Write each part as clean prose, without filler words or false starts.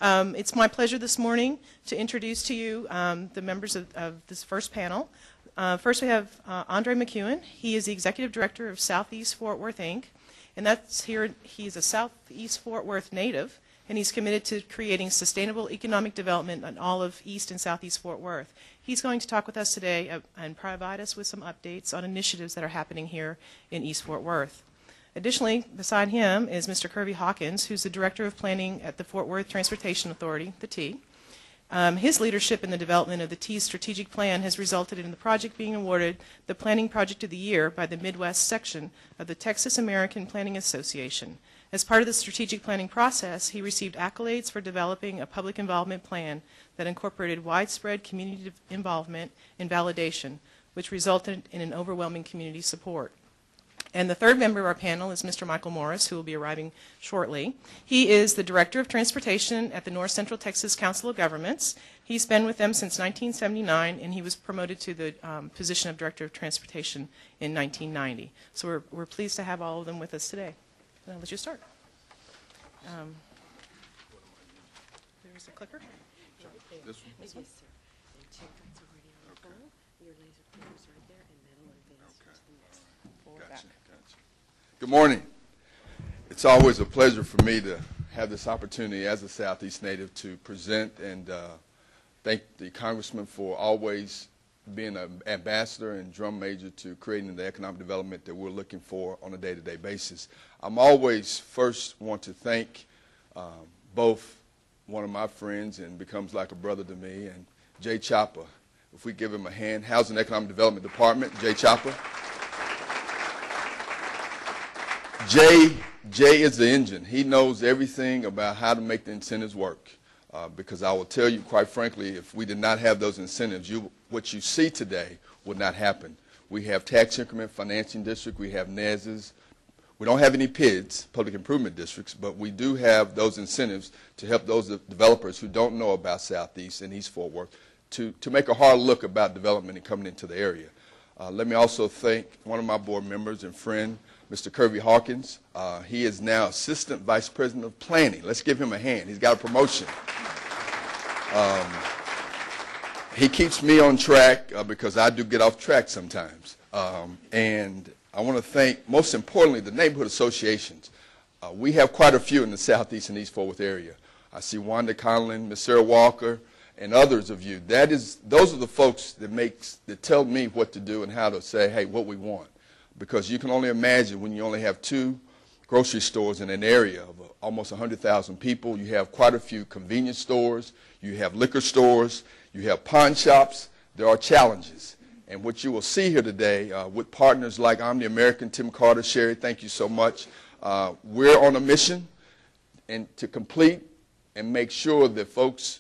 It's my pleasure this morning to introduce to you the members of this first panel. First we have Andre McEwing. He is the Executive Director of Southeast Fort Worth, Inc. And that's here, he's a Southeast Fort Worth native, and he's committed to creating sustainable economic development in all of East and Southeast Fort Worth. He's going to talk with us today and provide us with some updates on initiatives that are happening here in East Fort Worth. Additionally, beside him is Mr. Curvie Hawkins, who's the Director of Planning at the Fort Worth Transportation Authority, the T. His leadership in the development of the T's strategic plan has resulted in the project being awarded the Planning Project of the Year by the Midwest section of the Texas American Planning Association. As part of the strategic planning process, he received accolades for developing a public involvement plan that incorporated widespread community involvement and validation, which resulted in an overwhelming community support. And the third member of our panel is Mr. Michael Morris, who will be arriving shortly. He is the Director of Transportation at the North Central Texas Council of Governments. He's been with them since 1979, and he was promoted to the position of Director of Transportation in 1990. So we're pleased to have all of them with us today. I'll let you start. There's the clicker. This one? Yes, sir. And check that's already on the phone. Your laser pointer's right there, and that'll advance to the next. Gotcha. Good morning. It's always a pleasure for me to have this opportunity as a Southeast native to present and thank the Congressman for always being an ambassador and drum major to creating the economic development that we're looking for on a day-to-day basis. I'm always first want to thank both one of my friends and becomes like a brother to me, and Jay Chopper. If we give him a hand, Housing and Economic Development Department, Jay Chopper. Jay is the engine. He knows everything about how to make the incentives work. Because I will tell you, quite frankly, if we did not have those incentives, what you see today would not happen. We have tax increment financing district, we have NESs. We don't have any PIDs, public improvement districts, but we do have those incentives to help those developers who don't know about Southeast and East Fort Worth to make a hard look about development and coming into the area. Let me also thank one of my board members and friend, Mr. Curvie Hawkins. He is now Assistant Vice President of Planning. Let's give him a hand. He's got a promotion. He keeps me on track because I do get off track sometimes. And I want to thank, most importantly, the neighborhood associations. We have quite a few in the Southeast and East Fort Worth area. I see Wanda Conlon, Ms. Sarah Walker, and others of you. Those are the folks that tell me what to do and how to say, hey, what we want. Because you can only imagine when you only have 2 grocery stores in an area of almost 100,000 people, you have quite a few convenience stores, you have liquor stores, you have pawn shops. There are challenges. And what you will see here today with partners like I'm the American, Tim Carter, Sherry, thank you so much. We're on a mission and to complete and make sure that folks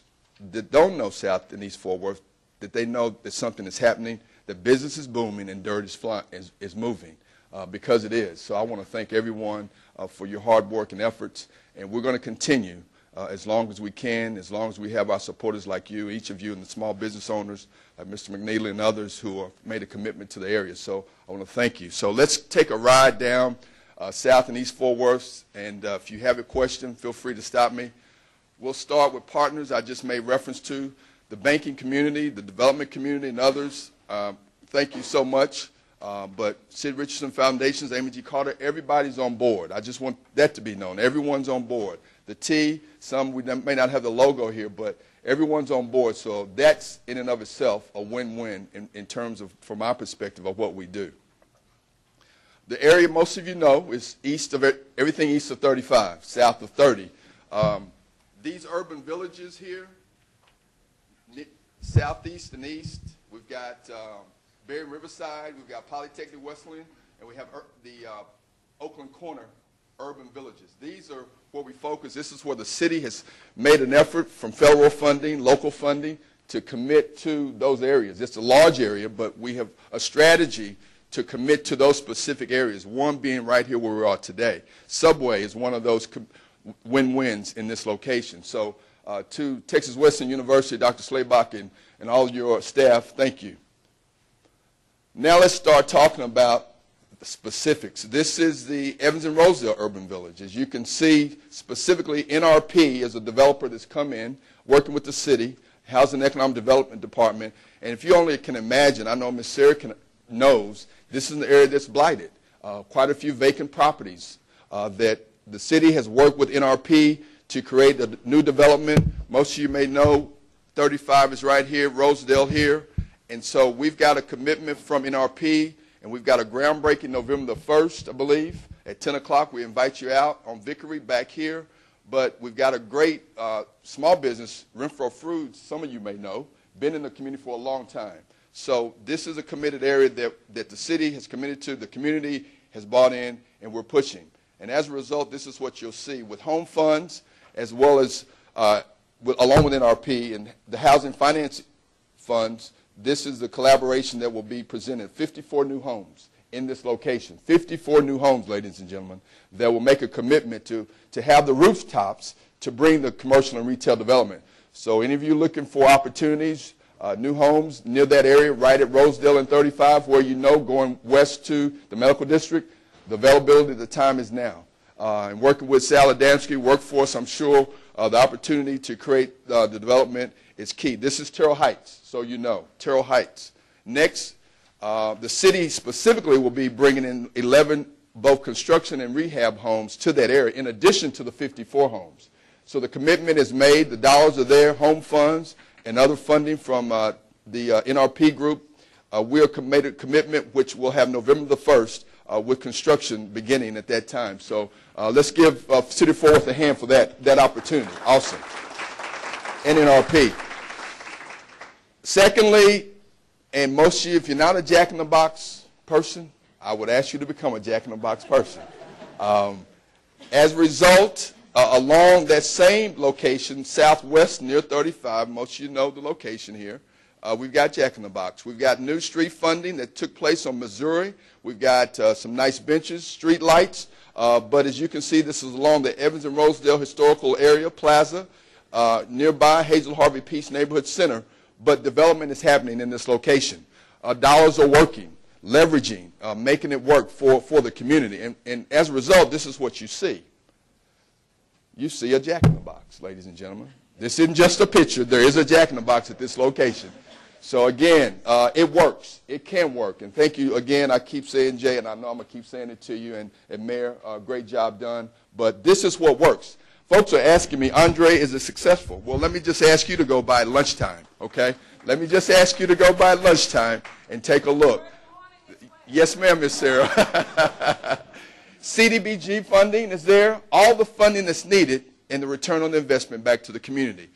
that don't know South and East Fort Worth, that they know that something is happening, that business is booming and dirt is moving, because it is. So I want to thank everyone for your hard work and efforts, and we're going to continue as long as we can, as long as we have our supporters like you, each of you, and the small business owners like Mr. McNeely and others who have made a commitment to the area. So I want to thank you. So let's take a ride down South and East Fort Worth, and if you have a question, feel free to stop me. We'll start with partners I just made reference to, the banking community, the development community, and others. Thank you so much. But Sid Richardson Foundations, Amy G. Carter, everybody's on board. I just want that to be known. Everyone's on board. The T, some we may not have the logo here, but everyone's on board. So that's in and of itself a win-win in terms of, from our perspective, of what we do. The area most of you know is east of everything east of 35, south of 30. These urban villages here, southeast and east, we've got Berry Riverside, we've got Polytechnic Westland, and we have the Oakland Corner urban villages. These are where we focus. This is where the city has made an effort from federal funding, local funding, to commit to those areas. It's a large area, but we have a strategy to commit to those specific areas, one being right here where we are today. Subway is one of those win-wins in this location. So to Texas Western University, Dr. Slaybach, and all your staff, thank you. Now let's start talking about specifics. This is the Evans and Rosedale Urban Village. As you can see, specifically NRP is a developer that's come in, working with the city, Housing and Economic Development Department. And if you only can imagine, I know Ms. Sarah knows, this is an area that's blighted. Quite a few vacant properties that the city has worked with NRP to create a new development. Most of you may know 35 is right here, Rosedale here. And so we've got a commitment from NRP, and we've got a groundbreaking November the 1st, I believe, at 10 o'clock. We invite you out on Vickery back here. But we've got a great small business, Renfro Foods, some of you may know, been in the community for a long time. So this is a committed area that the city has committed to, the community has bought in, and we're pushing. And as a result, this is what you'll see with home funds, as well as along with NRP and the housing finance funds. This is the collaboration that will be presented. 54 new homes in this location. 54 new homes, ladies and gentlemen, that will make a commitment to have the rooftops to bring the commercial and retail development. So any of you looking for opportunities, new homes near that area, right at Rosedale and 35, where you know going west to the medical district, the availability, the time is now. And working with Sal Adamski, workforce, I'm sure the opportunity to create the development is key. This is Terrell Heights, so you know, Terrell Heights. Next, the city specifically will be bringing in 11 both construction and rehab homes to that area, in addition to the 54 homes. So the commitment is made, the dollars are there, home funds and other funding from the NRP group. We are committed commitment, which will have November the 1st with construction beginning at that time. So let's give City of Fort Worth a hand for that opportunity. Awesome. And NRP. Secondly, and most of you, if you're not a Jack-in-the-Box person, I would ask you to become a Jack-in-the-Box person. As a result, along that same location, southwest near 35, most of you know the location here, we've got Jack-in-the-Box. We've got new street funding that took place on Missouri. We've got some nice benches, street lights. But as you can see, this is along the Evans and Rosedale Historical Area Plaza, nearby Hazel Harvey Peace Neighborhood Center. But development is happening in this location. Dollars are working, leveraging, making it work for the community. And as a result, this is what you see. You see a Jack-in-the-Box, ladies and gentlemen. This isn't just a picture. There is a Jack-in-the-Box at this location. So again, it works. It can work. And thank you again. I keep saying, Jay, and I know I'm going to keep saying it to you, and Mayor, great job done. But this is what works. Folks are asking me, Andre, is it successful? Well, let me just ask you to go by lunchtime, okay? Let me just ask you to go by lunchtime and take a look. Yes, ma'am, Miss Sarah. CDBG funding is there. All the funding that's needed and the return on the investment back to the community.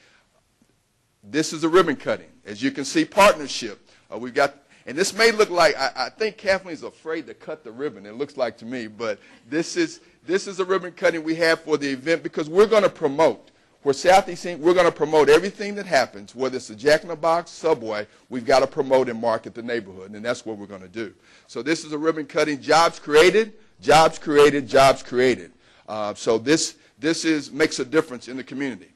This is a ribbon cutting. As you can see, partnership. We've got, and this may look like, I think Kathleen's afraid to cut the ribbon, it looks like to me, but this is a ribbon cutting we have for the event because we're going to promote. For Southeast Inc., we're going to promote everything that happens, whether it's a Jack-in-the-Box, Subway, we've got to promote and market the neighborhood, and that's what we're going to do. So this is a ribbon cutting, jobs created, jobs created, jobs created. So this makes a difference in the community.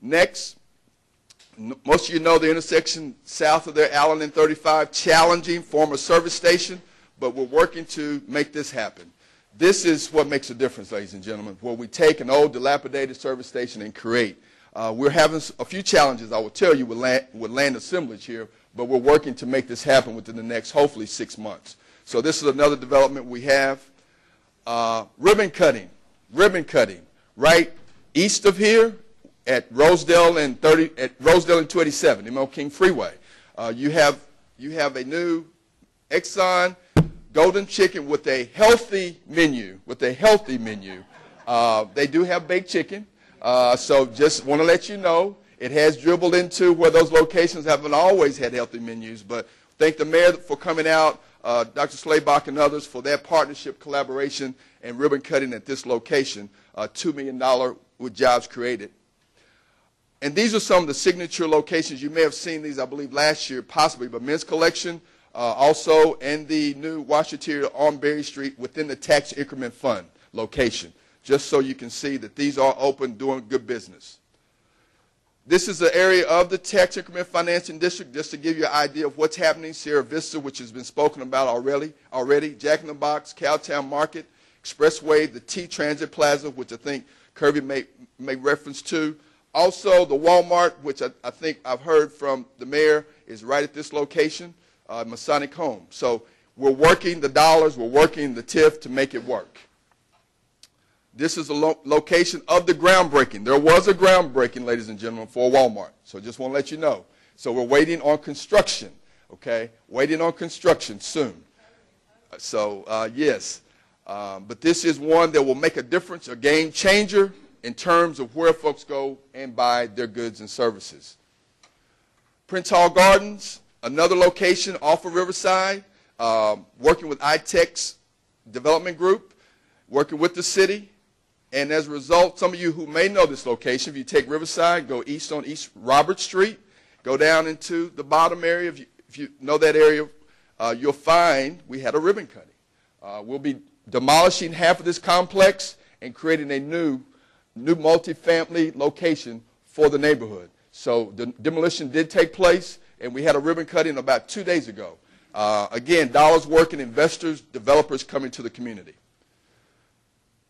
Next, most of you know the intersection south of there, Allen and 35, challenging, former service station, but we're working to make this happen. This is what makes a difference, ladies and gentlemen, where we take an old dilapidated service station and create. We're having a few challenges, I will tell you, with land assemblage here, but we're working to make this happen within the next, hopefully, 6 months. So this is another development we have. Ribbon cutting, right east of here at Rosedale and 287, ML King Freeway. You have a new Exxon Golden Chicken with a healthy menu. They do have baked chicken, so just want to let you know it has dribbled into where those locations haven't always had healthy menus. But thank the mayor for coming out, Dr. Slaybach and others for their partnership, collaboration, and ribbon cutting at this location. $2 million with jobs created. And these are some of the signature locations. You may have seen these, I believe, last year, possibly, but Men's Collection. Also, and the new washateria on Berry Street within the tax increment fund location, just so you can see that these are open, doing good business. This is the area of the tax increment financing district, just to give you an idea of what's happening. Sierra Vista, which has been spoken about already. Jack in the Box, Cowtown Market, Expressway, the T-Transit Plaza, which I think Curvie made reference to. Also, the Walmart, which I think I've heard from the mayor, is right at this location, Masonic Home. So we're working the dollars, we're working the TIF to make it work. This is a location of the groundbreaking. There was a groundbreaking, ladies and gentlemen, for Walmart. So just want to let you know. So we're waiting on construction, okay? Waiting on construction soon. So, yes. But this is one that will make a difference, a game changer in terms of where folks go and buy their goods and services. Prince Hall Gardens, another location off of Riverside, working with iTech's development group, working with the city. And as a result, some of you who may know this location, if you take Riverside, go east on East Robert Street, go down into the bottom area. If you know that area, you'll find we had a ribbon cutting. We'll be demolishing half of this complex and creating a new multifamily location for the neighborhood. So the demolition did take place, and we had a ribbon cutting about 2 days ago. Again, dollars working, investors, developers coming to the community.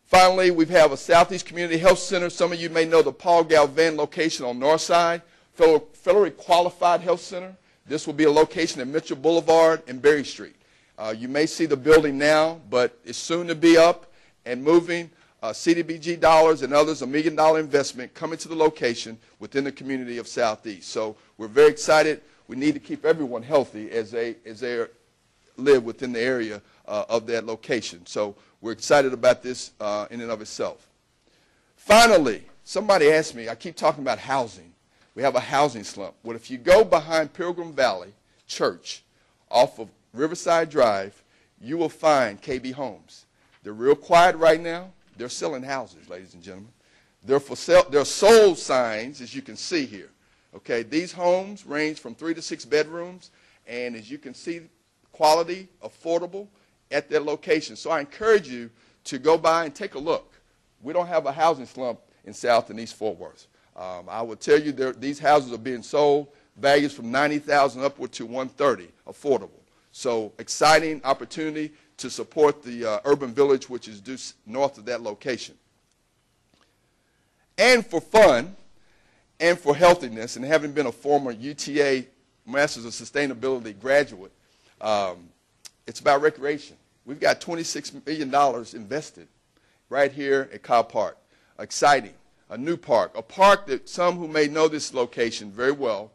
Finally, we have a Southeast Community Health Center. Some of you may know the Paul Galvan location on North Side, federally qualified health center. This will be a location at Mitchell Boulevard and Berry Street. You may see the building now, but it's soon to be up and moving. CDBG dollars and others, $1 million investment coming to the location within the community of Southeast. So we're very excited. We need to keep everyone healthy as they live within the area of that location. So we're excited about this in and of itself. Finally, somebody asked me, I keep talking about housing. We have a housing slump. Well, if you go behind Pilgrim Valley Church off of Riverside Drive, you will find KB Homes. They're real quiet right now. They're selling houses, ladies and gentlemen. They're for sale. They're sold signs, as you can see here. Okay, these homes range from 3 to 6 bedrooms, and as you can see, quality, affordable at their location. So I encourage you to go by and take a look. We don't have a housing slump in South and East Fort Worth. I will tell you these houses are being sold, values from $90,000 upward to $130,000, affordable. So exciting opportunity to support the urban village, which is due north of that location. And for fun and for healthiness, and having been a former UTA Masters of Sustainability graduate, it's about recreation. We've got $26 million invested right here at Cobb Park. Exciting. A new park. A park that some who may know this location very well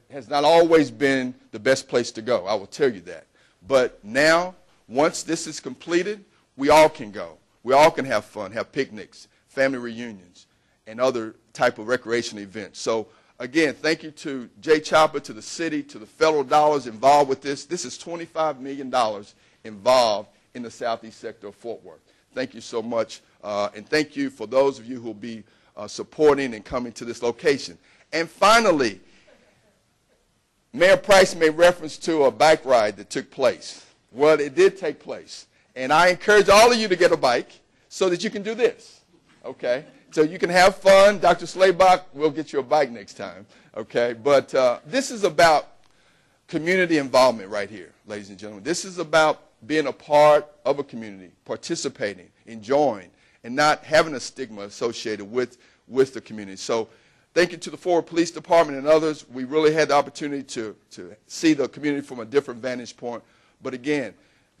has not always been the best place to go. I will tell you that. But now, once this is completed, we all can go. We all can have fun, have picnics, family reunions, and other type of recreation events. So, again, thank you to Jay Chopper, to the city, to the federal dollars involved with this. This is $25 million involved in the southeast sector of Fort Worth. Thank you so much, and thank you for those of you who will be supporting and coming to this location. And finally, Mayor Price made reference to a bike ride that took place. Well, it did take place, and I encourage all of you to get a bike so that you can do this, okay? So you can have fun. Dr. Slaybach, we'll get you a bike next time, okay? But this is about community involvement right here, ladies and gentlemen. This is about being a part of a community, participating, enjoying, and not having a stigma associated with the community. So thank you to the Fort Worth Police Department and others. We really had the opportunity to see the community from a different vantage point. But again,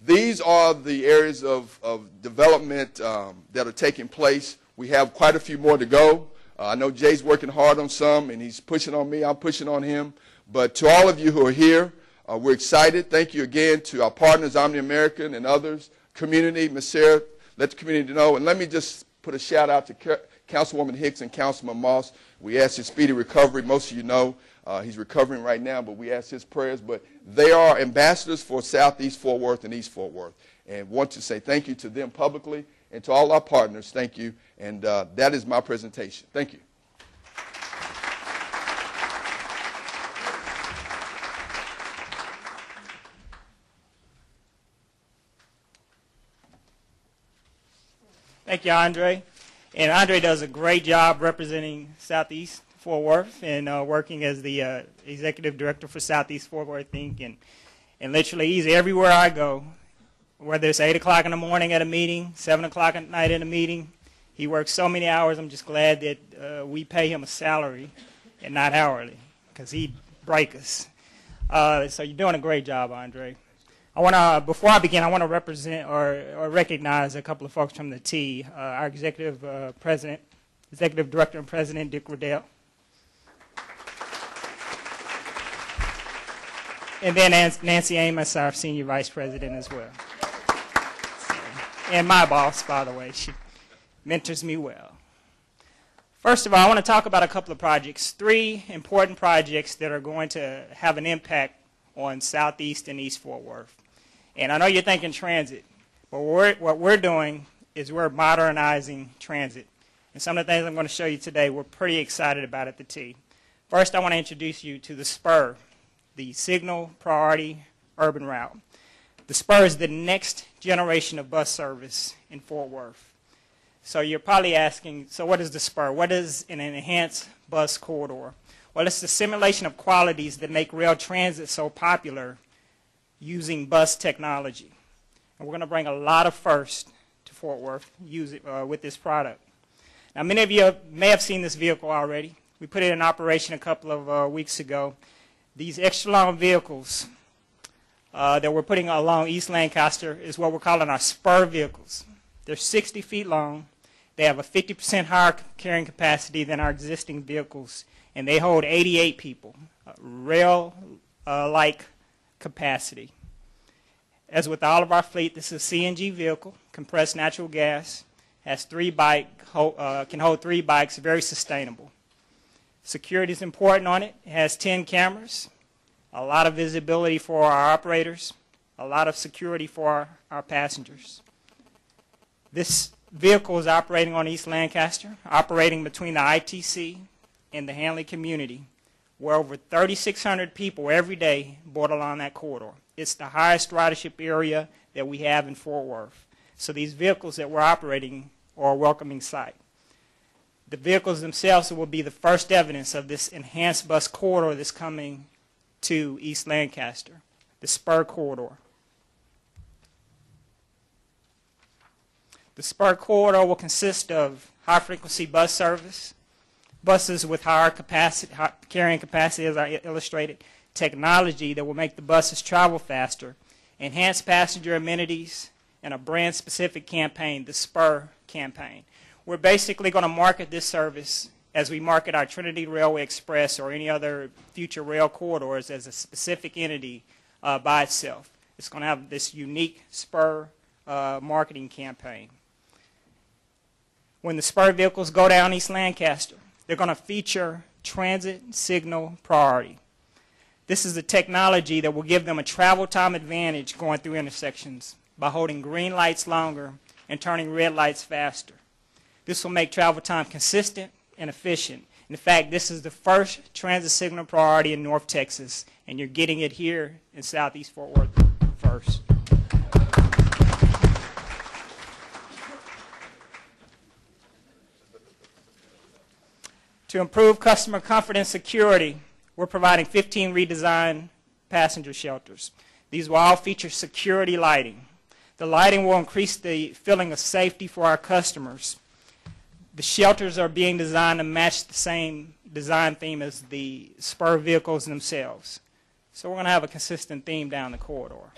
these are the areas of development that are taking place. We have quite a few more to go. I know Jay's working hard on some, and he's pushing on me. I'm pushing on him. But to all of you who are here, we're excited. Thank you again to our partners, Omni American and others, community, Ms. Sarah, let the community know. And let me just put a shout out to Councilwoman Hicks and Councilman Moss. We ask his speedy recovery. Most of you know he's recovering right now, but we ask his prayers. But they are ambassadors for Southeast Fort Worth and East Fort Worth. And want to say thank you to them publicly, and to all our partners, thank you. And that is my presentation. Thank you. Thank you, Andre. And Andre does a great job representing Southeast Fort Worth and working as the executive director for Southeast Fort Worth Inc. And literally he's everywhere I go, whether it's 8 o'clock in the morning at a meeting, 7 o'clock at night in a meeting. He works so many hours. I'm just glad that we pay him a salary and not hourly, because he'd break us. So you're doing a great job, Andre. Before I begin, I want to represent or recognize a couple of folks from the T. Our executive director and president, Dick Riddell. And then Nancy Amos, our senior vice president as well. And my boss, by the way. She mentors me well. First of all, I want to talk about a couple of projects, 3 important projects that are going to have an impact on Southeast and East Fort Worth. And I know you're thinking transit, but what we're doing is we're modernizing transit. And some of the things I'm going to show you today we're pretty excited about at the T. First, I want to introduce you to the Spur, the Signal Priority Urban Route. The Spur is the next generation of bus service in Fort Worth. So you're probably asking, so what is the Spur? What is an enhanced bus corridor? Well, it's the simulation of qualities that make rail transit so popular using bus technology. And we're going to bring a lot of firsts to Fort Worth with this product. Now, many of you may have seen this vehicle already. We put it in operation a couple of weeks ago. These extra long vehicles that we're putting along East Lancaster is what we're calling our Spur vehicles. They're 60 feet long. They have a 50% higher carrying capacity than our existing vehicles, and they hold 88 people, rail-like capacity. As with all of our fleet, this is a CNG vehicle, compressed natural gas, has can hold 3 bikes, very sustainable. Security is important on it. It has 10 cameras, a lot of visibility for our operators, a lot of security for our passengers. This vehicle is operating on East Lancaster, operating between the ITC and the Hanley community, where over 3,600 people every day board along that corridor. It's the highest ridership area that we have in Fort Worth. So these vehicles that we're operating are a welcoming sight. The vehicles themselves will be the first evidence of this enhanced bus corridor that's coming to East Lancaster, the Spur corridor. The Spur corridor will consist of high-frequency bus service, buses with higher carrying capacity, as I illustrated, technology that will make the buses travel faster, enhanced passenger amenities, and a brand-specific campaign, the Spur campaign. We're basically going to market this service as we market our Trinity Railway Express or any other future rail corridors as a specific entity by itself. It's going to have this unique Spur marketing campaign. When the Spur vehicles go down East Lancaster, they're going to feature transit signal priority. This is the technology that will give them a travel time advantage going through intersections by holding green lights longer and turning red lights faster. This will make travel time consistent and efficient. In fact, this is the first transit signal priority in North Texas, and you're getting it here in Southeast Fort Worth first. To improve customer comfort and security, we're providing 15 redesigned passenger shelters. These will all feature security lighting. The lighting will increase the feeling of safety for our customers. The shelters are being designed to match the same design theme as the Spur vehicles themselves. So we're going to have a consistent theme down the corridor.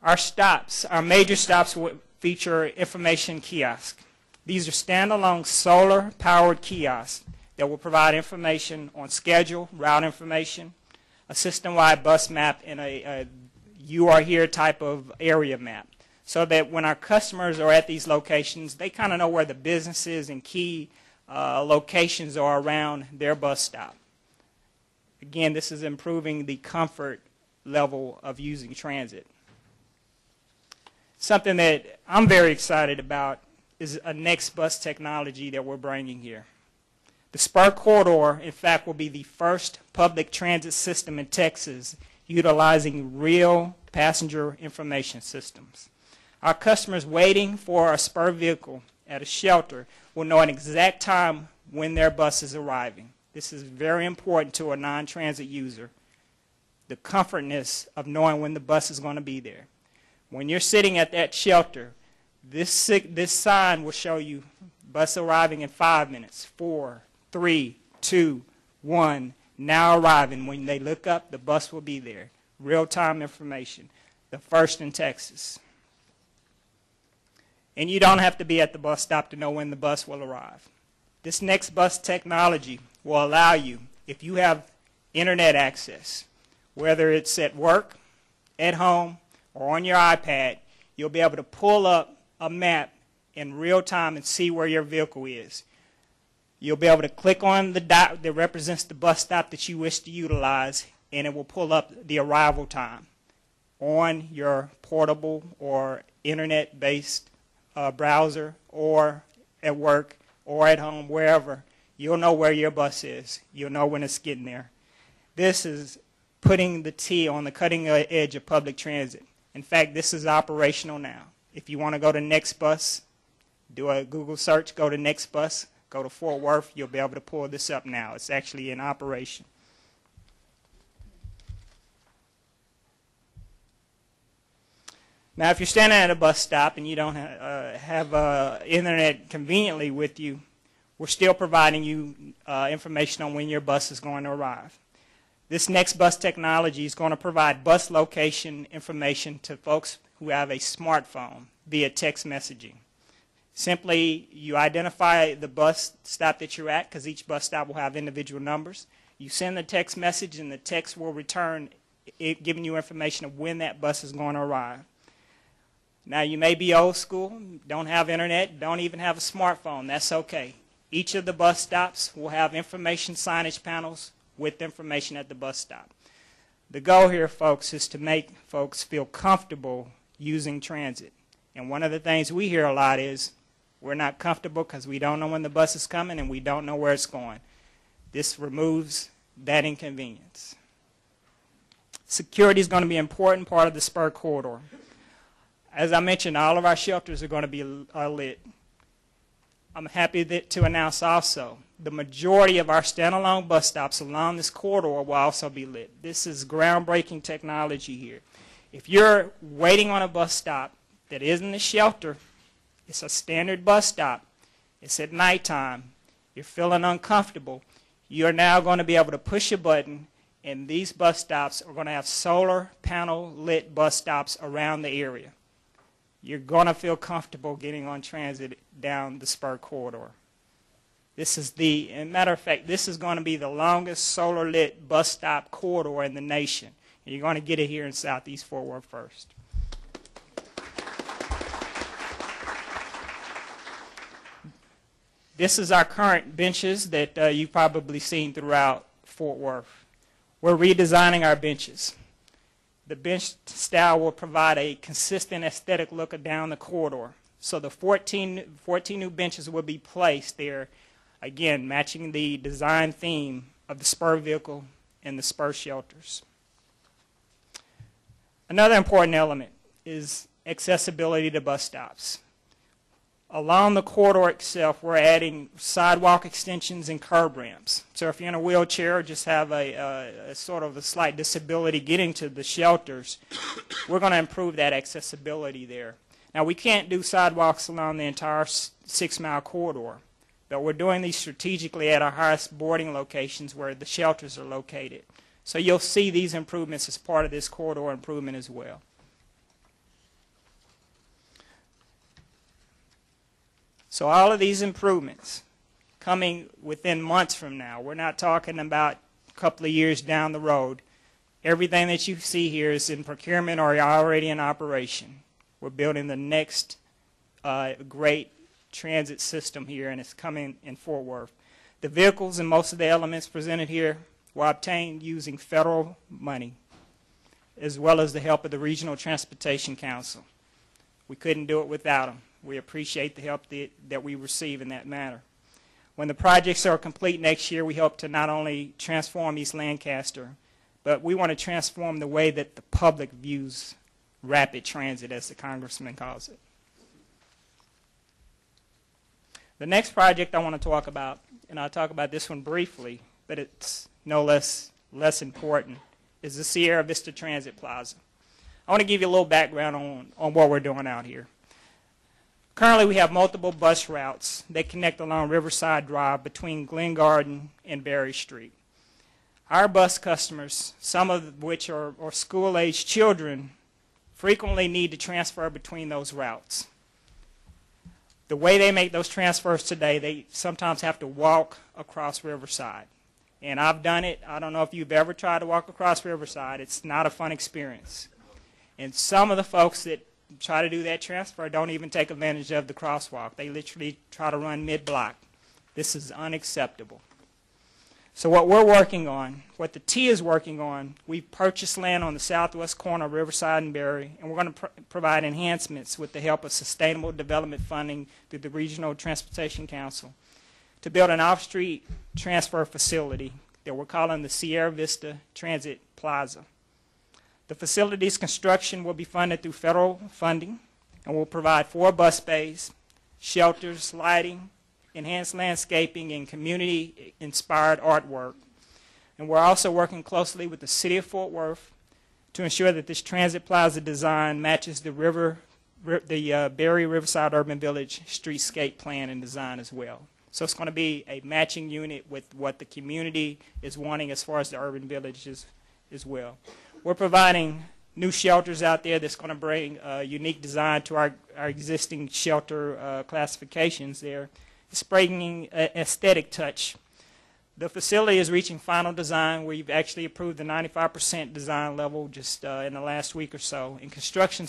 Our stops, our major stops will feature information kiosks. These are standalone solar-powered kiosks that will provide information on schedule, route information, a system-wide bus map, and a you are here type of area map, so that when our customers are at these locations, they kind of know where the businesses and key locations are around their bus stop. Again, this is improving the comfort level of using transit. Something that I'm very excited about is a next bus technology that we're bringing here. The Spur corridor, in fact, will be the first public transit system in Texas utilizing real passenger information systems. Our customers waiting for a Spur vehicle at a shelter will know an exact time when their bus is arriving. This is very important to a non-transit user, the comfortness of knowing when the bus is going to be there. When you're sitting at that shelter, this sign will show you bus arriving in 5 minutes, 4, 3, 2, 1, now arriving. When they look up, the bus will be there. Real-time information. The first in Texas. And you don't have to be at the bus stop to know when the bus will arrive. This next bus technology will allow you, if you have internet access, whether it's at work, at home, or on your iPad, you'll be able to pull up a map in real time and see where your vehicle is. You'll be able to click on the dot that represents the bus stop that you wish to utilize, and it will pull up the arrival time on your portable or internet-based browser, or at work, or at home, wherever. You'll know where your bus is. You'll know when it's getting there. This is putting the T on the cutting edge of public transit. In fact, this is operational now. If you want to go to Next Bus, do a Google search, go to Next Bus, go to Fort Worth, you'll be able to pull this up now. It's actually in operation. Now, if you're standing at a bus stop and you don't have internet conveniently with you, we're still providing you information on when your bus is going to arrive. This Next Bus technology is going to provide bus location information to folks who have a smartphone via text messaging. Simply, you identify the bus stop that you're at, because each bus stop will have individual numbers. You send the text message, and the text will return giving you information of when that bus is going to arrive. Now, you may be old school, don't have internet, don't even have a smartphone. That's okay. Each of the bus stops will have information signage panels with information at the bus stop. The goal here, folks, is to make folks feel comfortable using transit. And one of the things we hear a lot is we're not comfortable because we don't know when the bus is coming and we don't know where it's going. This removes that inconvenience. Security is going to be an important part of the spur corridor. As I mentioned, all of our shelters are going to be lit. I'm happy to announce also the majority of our standalone bus stops along this corridor will also be lit. This is groundbreaking technology here. If you're waiting on a bus stop that isn't a shelter, it's a standard bus stop, it's at nighttime, you're feeling uncomfortable, you're now going to be able to push a button, and these bus stops are going to have solar panel lit bus stops around the area. You're going to feel comfortable getting on transit down the spur corridor. This is as a matter of fact, this is going to be the longest solar lit bus stop corridor in the nation. And you're going to get it here in Southeast Fort Worth first. This is our current benches that you've probably seen throughout Fort Worth. We're redesigning our benches. The bench style will provide a consistent aesthetic look down the corridor. So the 14 new benches will be placed there, again, matching the design theme of the spur vehicle and the spur shelters. Another important element is accessibility to bus stops. Along the corridor itself, we're adding sidewalk extensions and curb ramps. So if you're in a wheelchair or just have a sort of a slight disability getting to the shelters, we're going to improve that accessibility there. Now, we can't do sidewalks along the entire 6-mile corridor, but we're doing these strategically at our highest boarding locations where the shelters are located. So you'll see these improvements as part of this corridor improvement as well. So all of these improvements coming within months from now. We're not talking about a couple of years down the road. Everything that you see here is in procurement or already in operation. We're building the next great transit system here, and it's coming in Fort Worth. The vehicles and most of the elements presented here were obtained using federal money, as well as the help of the Regional Transportation Council. We couldn't do it without them. We appreciate the help that we receive in that matter. When the projects are complete next year, we hope to not only transform East Lancaster, but we want to transform the way that the public views rapid transit, as the congressman calls it. The next project I want to talk about, and I'll talk about this one briefly, but it's no less important, is the Sierra Vista Transit Plaza. I want to give you a little background on what we're doing out here. Currently, we have multiple bus routes that connect along Riverside Drive between Glen Garden and Berry Street. Our bus customers, some of which are school-aged children, frequently need to transfer between those routes. The way they make those transfers today, they sometimes have to walk across Riverside. And I've done it. I don't know if you've ever tried to walk across Riverside. It's not a fun experience. And some of the folks that try to do that transfer don't even take advantage of the crosswalk. They literally try to run mid-block. This is unacceptable. So what we're working on, what the T is working on, we've purchased land on the southwest corner of Riverside and Berry, and we're going to provide enhancements with the help of sustainable development funding through the Regional Transportation Council to build an off-street transfer facility that we're calling the Sierra Vista Transit Plaza. The facility's construction will be funded through federal funding and will provide 4 bus bays, shelters, lighting, enhanced landscaping, and community-inspired artwork. And we're also working closely with the City of Fort Worth to ensure that this transit plaza design matches the Berry Riverside Urban Village streetscape plan and design as well. So it's going to be a matching unit with what the community is wanting as far as the urban village as well. We're providing new shelters out there that's going to bring a unique design to our existing shelter classifications there. It's bringing an aesthetic touch. The facility is reaching final design. We've actually approved the 95% design level just in the last week or so. And construction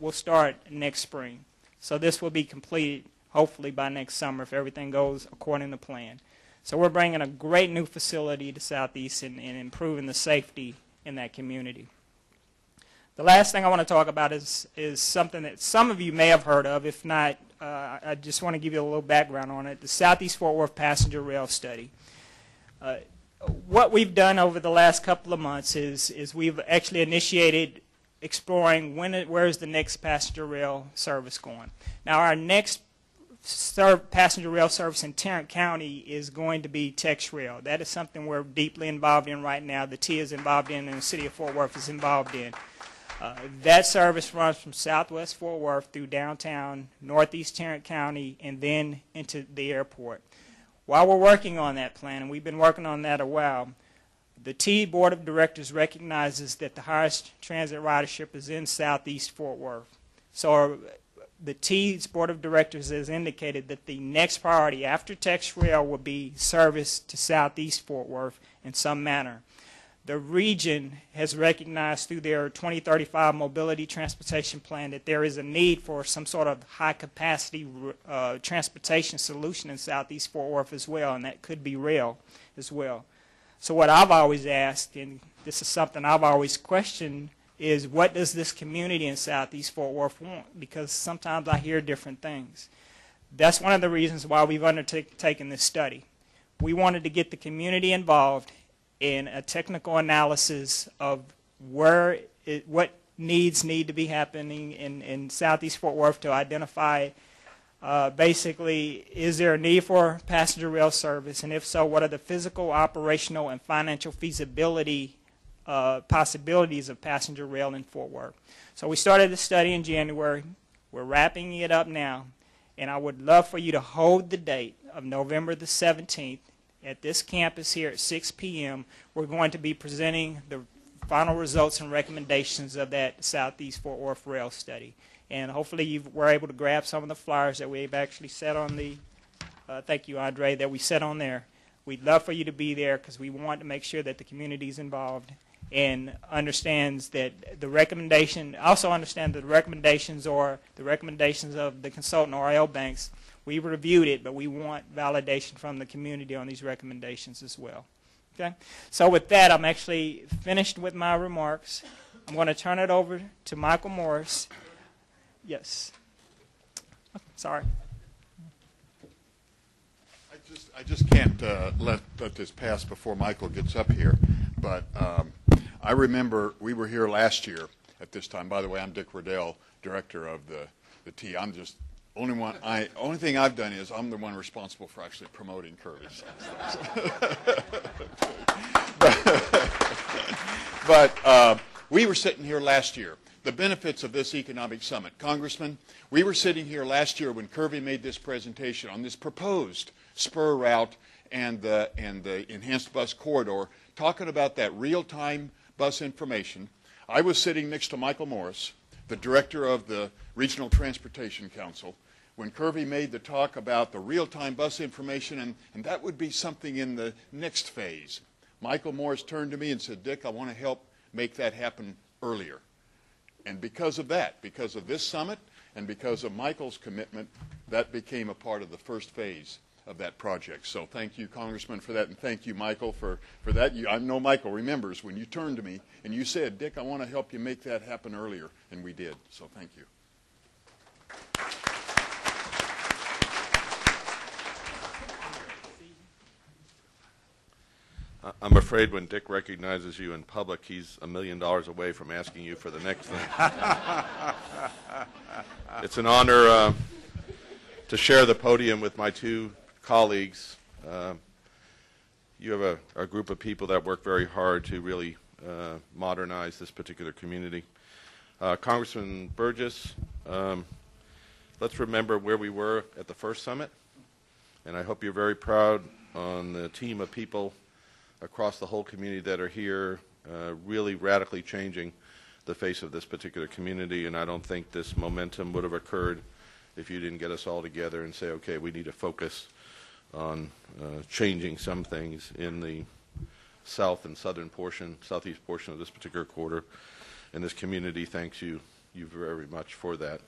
will start next spring. So this will be completed hopefully by next summer if everything goes according to plan. So we're bringing a great new facility to Southeast and improving the safety in that community. The last thing I want to talk about is something that some of you may have heard of. If not, I just want to give you a little background on it. The Southeast Fort Worth Passenger Rail Study. What we've done over the last couple of months is we've actually initiated exploring where is the next passenger rail service going. Now our next passenger rail service in Tarrant County is going to be Tex Rail. That is something we're deeply involved in right now. The T is involved in and the City of Fort Worth is involved in. That service runs from southwest Fort Worth through downtown, northeast Tarrant County, and then into the airport. While we're working on that plan, and we've been working on that a while, the T Board of Directors recognizes that the highest transit ridership is in southeast Fort Worth. So the T's Board of Directors has indicated that the next priority after Tex Rail will be service to southeast Fort Worth in some manner. The region has recognized through their 2035 mobility transportation plan that there is a need for some sort of high-capacity transportation solution in southeast Fort Worth as well, and that could be rail as well. So what I've always asked, and this is something I've always questioned, is what does this community in southeast Fort Worth want? Because sometimes I hear different things. That's one of the reasons why we've undertaken this study. We wanted to get the community involved in a technical analysis of what needs need to be happening in southeast Fort Worth to identify basically, is there a need for passenger rail service, and if so, what are the physical, operational, and financial feasibility possibilities of passenger rail in Fort Worth. So we started the study in January. We're wrapping it up now, and I would love for you to hold the date of November the 17th at this campus here at 6 p.m. We're going to be presenting the final results and recommendations of that Southeast Fort Worth Rail Study. And hopefully you were able to grab some of the flyers that we've actually set on the, thank you, Andre, that we set on there. We'd love for you to be there because we want to make sure that the community is involved and understands that the recommendation, also understand that the recommendations are the recommendations of the consultant RL Banks. We reviewed it, but we want validation from the community on these recommendations as well. Okay? So with that, I'm actually finished with my remarks. I'm going to turn it over to Michael Morris. Yes. Sorry. I just can't let this pass before Michael gets up here. But I remember we were here last year at this time. By the way, I'm Dick Riddell, director of the T. I'm just Only thing I've done is I'm the one responsible for actually promoting Curvie. But we were sitting here last year. The benefits of this economic summit. Congressman, we were sitting here last year when Curvie made this presentation on this proposed spur route and the enhanced bus corridor, talking about that real-time bus information. I was sitting next to Michael Morris, the director of the Regional Transportation Council, when Curvie made the talk about the real-time bus information, and that would be something in the next phase. Michael Morris turned to me and said, Dick, I want to help make that happen earlier. And because of that, because of this summit, and because of Michael's commitment, that became a part of the first phase of that project. So thank you, Congressman, for that, and thank you, Michael, for that. I know Michael remembers when you turned to me and you said, Dick, I want to help you make that happen earlier, and we did. So thank you. I'm afraid when Dick recognizes you in public, he's $1 million away from asking you for the next thing. It's an honor to share the podium with my two colleagues. You have a group of people that work very hard to really modernize this particular community. Congressman Burgess, let's remember where we were at the first summit, and I hope you're very proud on the team of people across the whole community that are here, really radically changing the face of this particular community, and I don't think this momentum would have occurred if you didn't get us all together and say, okay, we need to focus on changing some things in the south and southern portion, southeast portion of this particular quarter, and this community thanks you very much for that.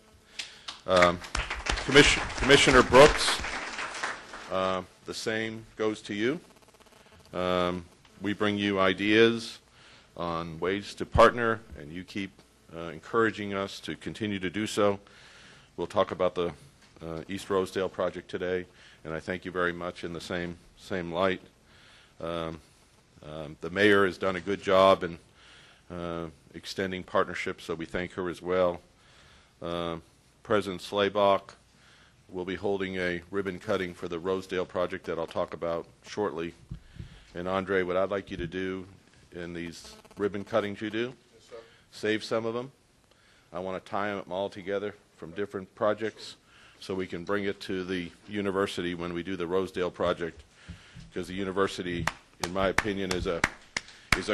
Commissioner Brooks, the same goes to you. We bring you ideas on ways to partner, and you keep encouraging us to continue to do so. We'll talk about the East Rosedale project today, and I thank you very much in the same light. The mayor has done a good job in extending partnerships, so we thank her as well. President Slaybach will be holding a ribbon cutting for the Rosedale project that I'll talk about shortly. And Andre, what I'd like you to do in these ribbon cuttings you do, yes, sir, save some of them. I want to tie them all together from different projects so we can bring it to the university when we do the Rosedale project, because the university, in my opinion, is a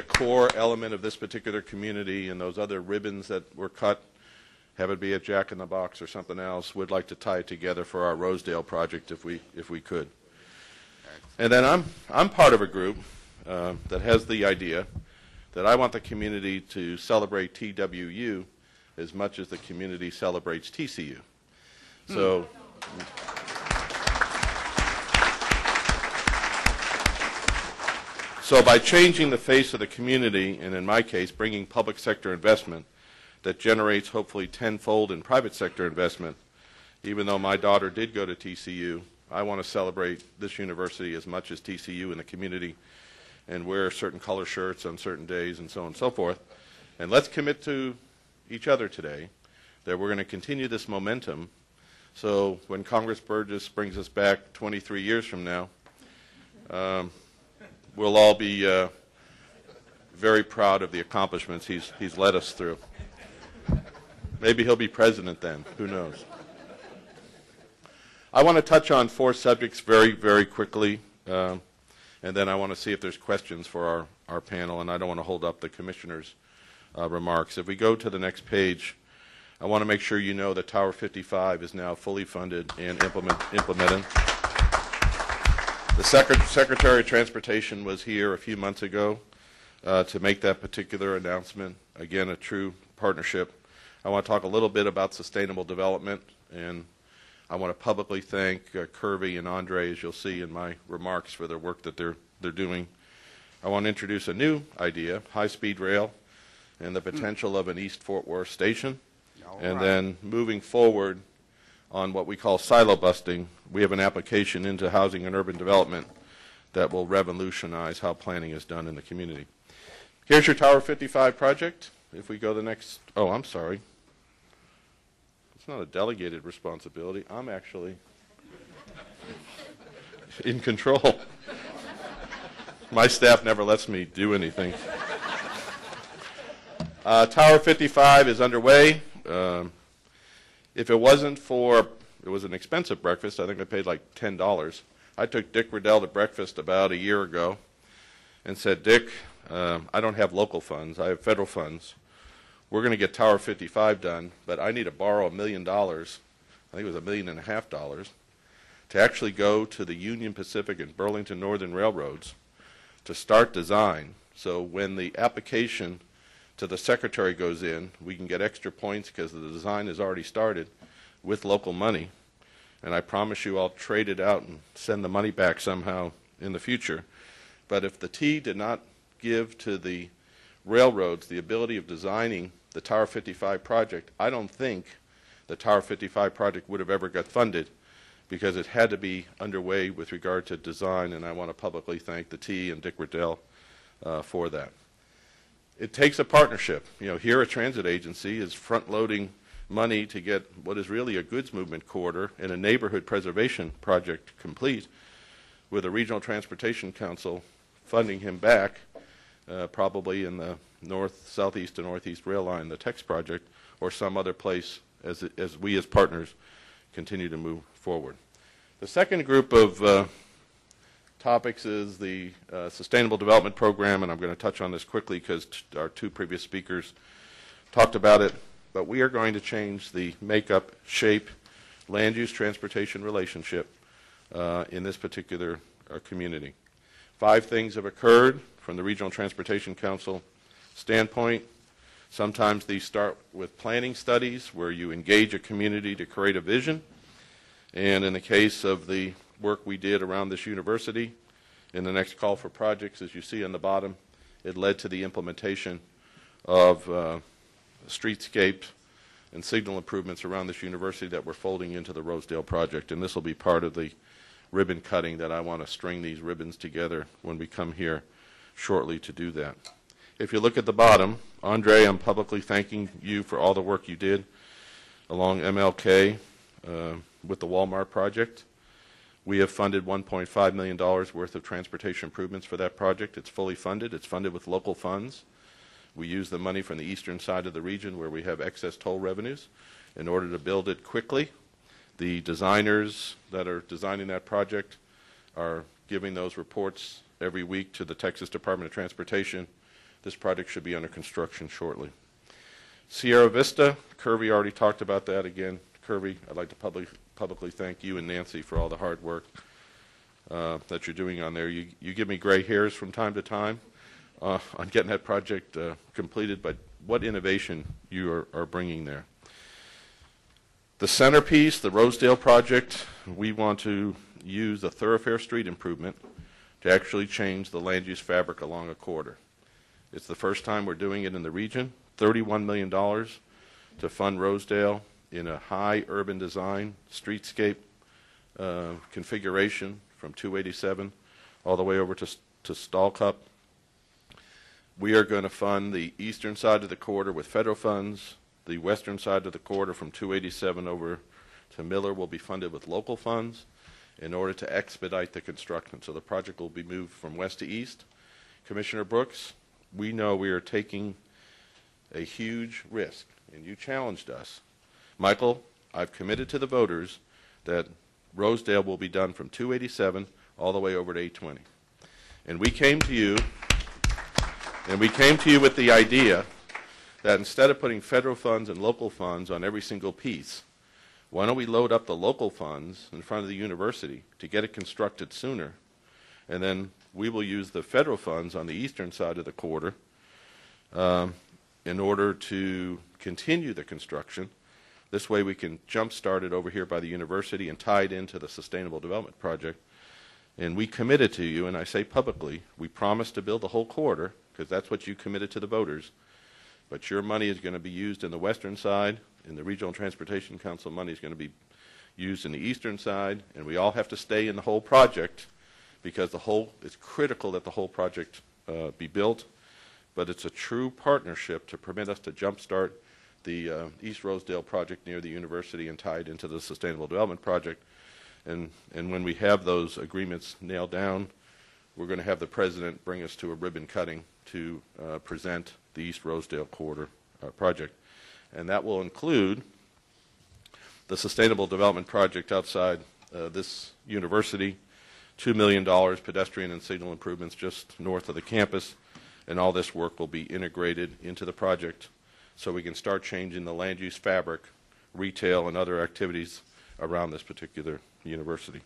core element of this particular community, and those other ribbons that were cut, have it be a Jack in the Box or something else, we'd like to tie it together for our Rosedale project if we could. And then I'm part of a group that has the idea that I want the community to celebrate TWU as much as the community celebrates TCU. So, so by changing the face of the community, and in my case, bringing public sector investment that generates hopefully tenfold in private sector investment, even though my daughter did go to TCU, I want to celebrate this university as much as TCU in the community and wear certain color shirts on certain days and so on and so forth. And let's commit to each other today that we're going to continue this momentum, so when Congress Burgess brings us back 23 years from now, we'll all be very proud of the accomplishments he's led us through. Maybe he'll be president then. Who knows? I want to touch on 4 subjects very, very quickly, and then I want to see if there's questions for our panel, and I don't want to hold up the commissioner's remarks. If we go to the next page, I want to make sure you know that Tower 55 is now fully funded and implemented. The Secretary of Transportation was here a few months ago to make that particular announcement. Again, a true partnership. I want to talk a little bit about sustainable development, and I want to publicly thank Curvie and Andre, as you'll see in my remarks, for their work that they're doing. I want to introduce a new idea, high-speed rail, and the potential of an East Fort Worth station. And then moving forward on what we call silo busting, we have an application into housing and urban development that will revolutionize how planning is done in the community. Here's your Tower 55 project. If we go the next, oh, I'm sorry. it's not a delegated responsibility. I'm actually in control. My staff never lets me do anything. Tower 55 is underway. If it wasn't for, it was an expensive breakfast. I think I paid like $10. I took Dick Riddell to breakfast about a year ago and said, Dick, I don't have local funds. I have federal funds. We're going to get Tower 55 done, but I need to borrow $1 million. I think it was $1.5 million to actually go to the Union Pacific and Burlington Northern Railroads to start design. So when the application to the secretary goes in, we can get extra points because the design is already started with local money. And I promise you I'll trade it out and send the money back somehow in the future. But if the T did not give to the railroads the ability of designing the Tower 55 project, I don't think the Tower 55 project would have ever got funded, because it had to be underway with regard to design, and I want to publicly thank the T and Dick Riddell for that. It takes a partnership. You know, here a transit agency is front-loading money to get what is really a goods movement corridor and a neighborhood preservation project complete, with a regional transportation council funding him back, probably in the north, southeast, and northeast rail line, the TEX project, or some other place as we as partners continue to move forward. The second group of topics is the Sustainable Development Program, and I'm going to touch on this quickly because our two previous speakers talked about it, but we are going to change the makeup, shape, land use transportation relationship in this particular community. 5 things have occurred from the Regional Transportation Council standpoint. Sometimes these start with planning studies where you engage a community to create a vision. And in the case of the work we did around this university, in the next call for projects, as you see on the bottom, it led to the implementation of streetscapes and signal improvements around this university that we're folding into the Rosedale project. And this will be part of the ribbon cutting that I want to string these ribbons together when we come here shortly to do that. If you look at the bottom, Andre, I'm publicly thanking you for all the work you did along MLK with the Walmart project. We have funded $1.5 million worth of transportation improvements for that project. It's fully funded. It's funded with local funds. We use the money from the eastern side of the region where we have excess toll revenues in order to build it quickly. The designers that are designing that project are giving those reports every week to the Texas Department of Transportation. This project should be under construction shortly. Sierra Vista, Curvie already talked about that again. Curvie, I'd like to publicly thank you and Nancy for all the hard work that you're doing on there. You give me gray hairs from time to time on getting that project completed, but what innovation you are bringing there. The centerpiece, the Rosedale project, we want to use a thoroughfare street improvement to actually change the land use fabric along a corridor. It's the first time we're doing it in the region. $31 million to fund Rosedale in a high urban design streetscape configuration from 287 all the way over to Stallcup. We are going to fund the eastern side of the corridor with federal funds. The western side of the corridor from 287 over to Miller will be funded with local funds in order to expedite the construction. So the project will be moved from west to east. Commissioner Brooks, we know we are taking a huge risk, and you challenged us. Michael, I've committed to the voters that Rosedale will be done from 287 all the way over to 820. And we came to you, with the idea that instead of putting federal funds and local funds on every single piece, why don't we load up the local funds in front of the university to get it constructed sooner, and then we will use the federal funds on the eastern side of the corridor in order to continue the construction. This way we can jumpstart it over here by the university and tie it into the Sustainable Development Project. And we committed to you, and I say publicly, we promised to build the whole corridor, because that's what you committed to the voters. But your money is going to be used in the western side, and the Regional Transportation Council money is going to be used in the eastern side, and we all have to stay in the whole project, because it's critical that the whole project be built. But it's a true partnership to permit us to jumpstart the East Rosedale project near the university and tie it into the Sustainable Development Project. And when we have those agreements nailed down, we're going to have the President bring us to a ribbon cutting to present the East Rosedale Corridor project. And that will include the Sustainable Development Project outside this university, $2 million pedestrian and signal improvements just north of the campus, and all this work will be integrated into the project so we can start changing the land use fabric, retail, and other activities around this particular university.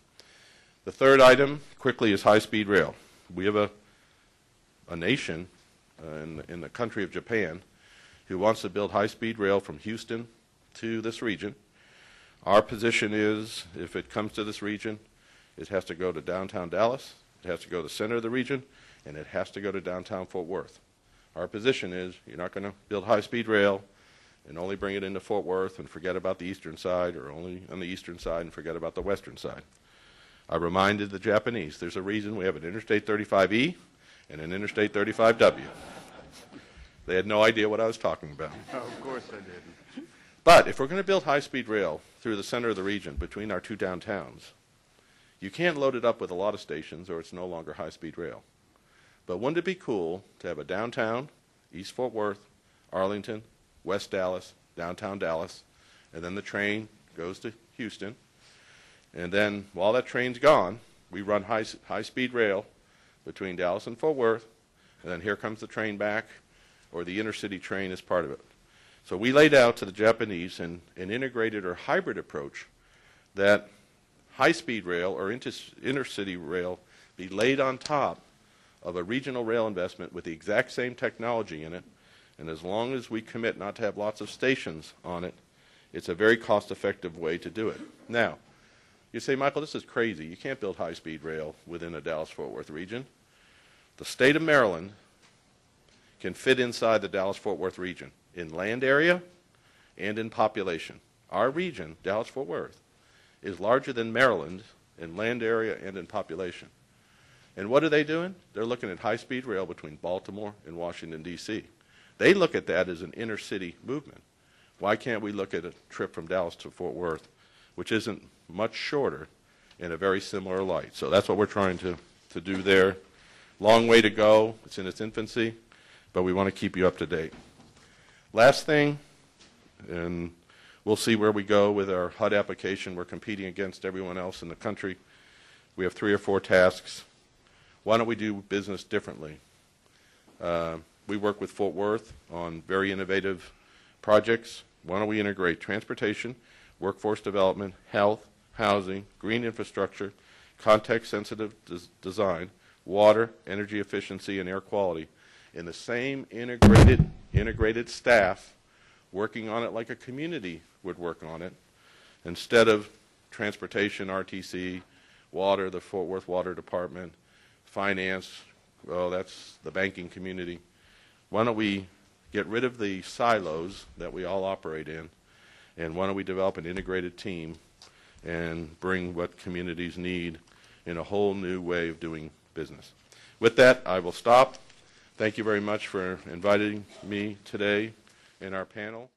The third item, quickly, is high-speed rail. We have a nation in the country of Japan who wants to build high-speed rail from Houston to this region. Our position is, if it comes to this region, it has to go to downtown Dallas, it has to go to the center of the region, and it has to go to downtown Fort Worth. Our position is you're not going to build high-speed rail and only bring it into Fort Worth and forget about the eastern side, or only on the eastern side and forget about the western side. I reminded the Japanese there's a reason we have an Interstate 35E and an Interstate 35W. They had no idea what I was talking about. Oh, of course I didn't. But if we're going to build high-speed rail through the center of the region between our two downtowns, you can't load it up with a lot of stations or it's no longer high-speed rail. But wouldn't it be cool to have a downtown, East Fort Worth, Arlington, West Dallas, downtown Dallas, and then the train goes to Houston, and then while that train's gone, we run high-speed rail between Dallas and Fort Worth, and then here comes the train back, or the intercity train is part of it. So we laid out to the Japanese an integrated or hybrid approach that high-speed rail or intercity rail be laid on top of a regional rail investment with the exact same technology in it, and as long as we commit not to have lots of stations on it, it's a very cost-effective way to do it. Now, you say, Michael, this is crazy. You can't build high-speed rail within a Dallas-Fort Worth region. The state of Maryland can fit inside the Dallas-Fort Worth region in land area and in population. Our region, Dallas-Fort Worth, is larger than Maryland in land area and in population. And what are they doing? They're looking at high-speed rail between Baltimore and Washington, D.C. They look at that as an inner-city movement. Why can't we look at a trip from Dallas to Fort Worth, which isn't much shorter, in a very similar light? So that's what we're trying to do there. Long way to go. It's in its infancy, but we want to keep you up to date. Last thing, and we'll see where we go with our HUD application. We're competing against everyone else in the country. We have 3 or 4 tasks. Why don't we do business differently? We work with Fort Worth on very innovative projects. Why don't we integrate transportation, workforce development, health, housing, green infrastructure, context-sensitive design, water, energy efficiency, and air quality in the same integrated staff working on it like a community would work on it, instead of transportation, RTC, water, the Fort Worth Water Department, finance, well, that's the banking community. Why don't we get rid of the silos that we all operate in, and why don't we develop an integrated team and bring what communities need in a whole new way of doing business. With that, I will stop. Thank you very much for inviting me today in our panel.